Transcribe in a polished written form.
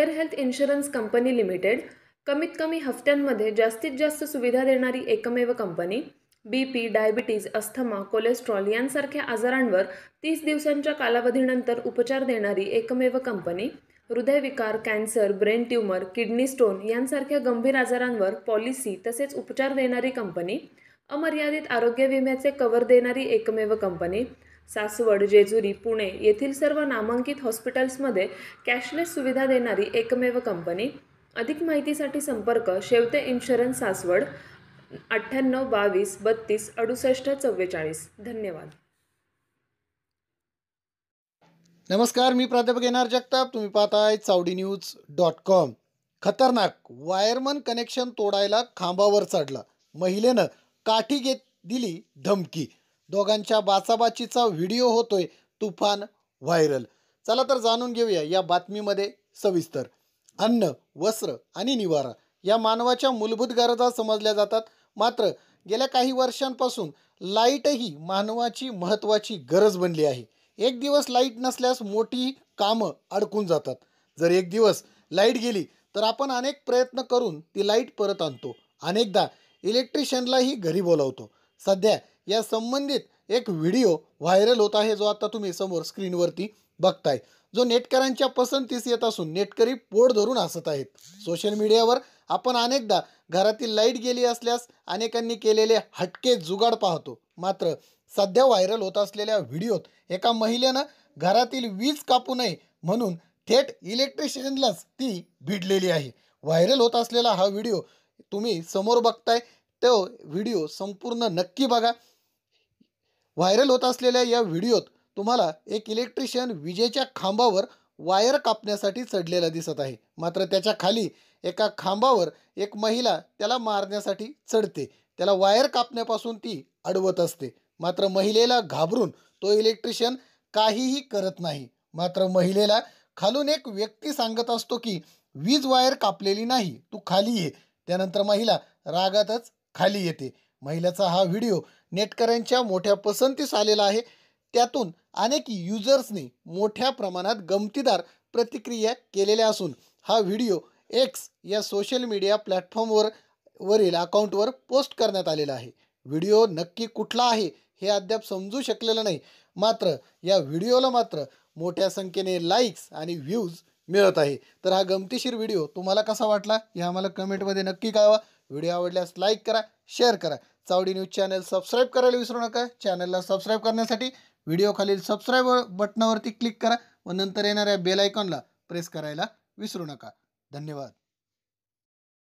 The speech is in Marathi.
Square health insurance company limited कमीत कमी हफ्त्यांमध्ये जास्तीत जास्त सुविधा देणारी एकमेव company. BP, diabetes, asthma, cholesterol यांसारख्या आजारांवर 30 दिवसांच्या कालावधीनंतर उपचार देणारी एकमेव कंपनी। हृदयविकार, cancer, brain tumour, kidney stone यांसारख्या गंभीर आजारांवर पॉलिसी तसेच उपचार देणारी कंपनी। अमर्यादित आरोग्य विम्याचे कव्हर देणारी एकमेव कंपनी। सासवड, जेजुरी, पुणे येथील सर्व नामांकित हॉस्पिटल्समध्ये कॅशलेस सुविधा देणारी एकमेव कंपनी। अधिक माहितीसाठी संपर्क शेवते इन्शुरन्स सासवड 98 22 32 68 44। धन्यवाद। नमस्कार, मी प्राध्यापक एन.आर. जगताप. तुम्ही पाहताय चावडीन्यूज.com. खतरनाक वायरमन कनेक्शन तोडायला खांबावर चढला, महिलेनं काठी घेत दिली धमकी. दोघांच्या बाचाबाचीचा व्हिडिओ होतोय तुफान व्हायरल. चला तर जाणून घेऊया या बातमीमध्ये सविस्तर. अन्न, वस्त्र आणि निवारा या मानवाच्या मूलभूत गरजा समजल्या जातात. मात्र गेल्या काही वर्षांपासून लाईटही मानवाची महत्त्वाची गरज बनली आहे. एक दिवस लाईट नसल्यास मोठी कामं अडकून जातात. जर एक दिवस लाईट गेली तर आपण अनेक प्रयत्न करून ती लाईट परत आणतो. अनेकदा इलेक्ट्रिशियनलाही घरी बोलावतो. सध्या या संबंधित एक व्हिडिओ व्हायरल होत आहे, जो आता तुम्ही समोर स्क्रीनवरती बघताय, जो नेटकऱ्यांच्या पसंतीस येत असून नेटकरी पोट धरून हसत आहेत. सोशल मीडियावर आपण अनेकदा घरातील लाईट गेली असल्यास अनेकांनी केलेले हटके जुगाड पाहतो. मात्र सध्या व्हायरल होत असलेल्या व्हिडिओत एका महिलेनं घरातील वीज कापू नये म्हणून थेट इलेक्ट्रिशियनलाच ती भिडलेली आहे. व्हायरल होत असलेला हा व्हिडिओ तुम्ही समोर बघताय, तो व्हिडिओ संपूर्ण नक्की बघा. व्हायरल होत असलेल्या या व्हिडिओत तुम्हाला एक इलेक्ट्रिशियन विजेच्या खांबावर वायर कापण्यासाठी चढलेला दिसत आहे. मात्र त्याच्या खाली एका खांबावर एक महिला त्याला मारण्यासाठी चढते. त्याला वायर कापण्यापासून ती अडवत असते. मात्र महिलेला घाबरून तो इलेक्ट्रिशियन काहीही करत नाही. मात्र महिलेला खालून एक व्यक्ती सांगत असतो की वीज वायर कापलेली नाही, तू खाली ये. त्यानंतर महिला रागातच खाली येते. महिलेचा हा व्हिडिओ नेटकऱ्यांच्या मोठ्या पसंतीस आलेला आहे. त्यातून अनेक युजर्सनी मोठ्या प्रमाणात गमतीदार प्रतिक्रिया केलेल्या असून हा व्हिडिओ एक्स या सोशल मीडिया प्लॅटफॉर्मवरील अकाउंटवर पोस्ट करण्यात आलेला आहे. व्हिडिओ नक्की कुठला आहे हे अद्याप समजू शकलेलं नाही. मात्र या व्हिडिओला मात्र मोठ्या संख्येने लाईक्स आणि व्ह्यूज मिळत आहे. तर हा गमतीशीर व्हिडिओ तुम्हाला कसा वाटला हे आम्हाला कमेंटमध्ये नक्की कळवा. व्हिडिओ आवडल्यास लाईक करा, शेअर करा. चावडी न्यूज चॅनल सबस्क्राईब करायला विसरू नका. चॅनलला सबस्क्राईब करण्यासाठी व्हिडिओ खालील सबस्क्राईब बटनावरती क्लिक करा व नंतर येणाऱ्या बेल आयकॉनला प्रेस करायला विसरू नका. धन्यवाद.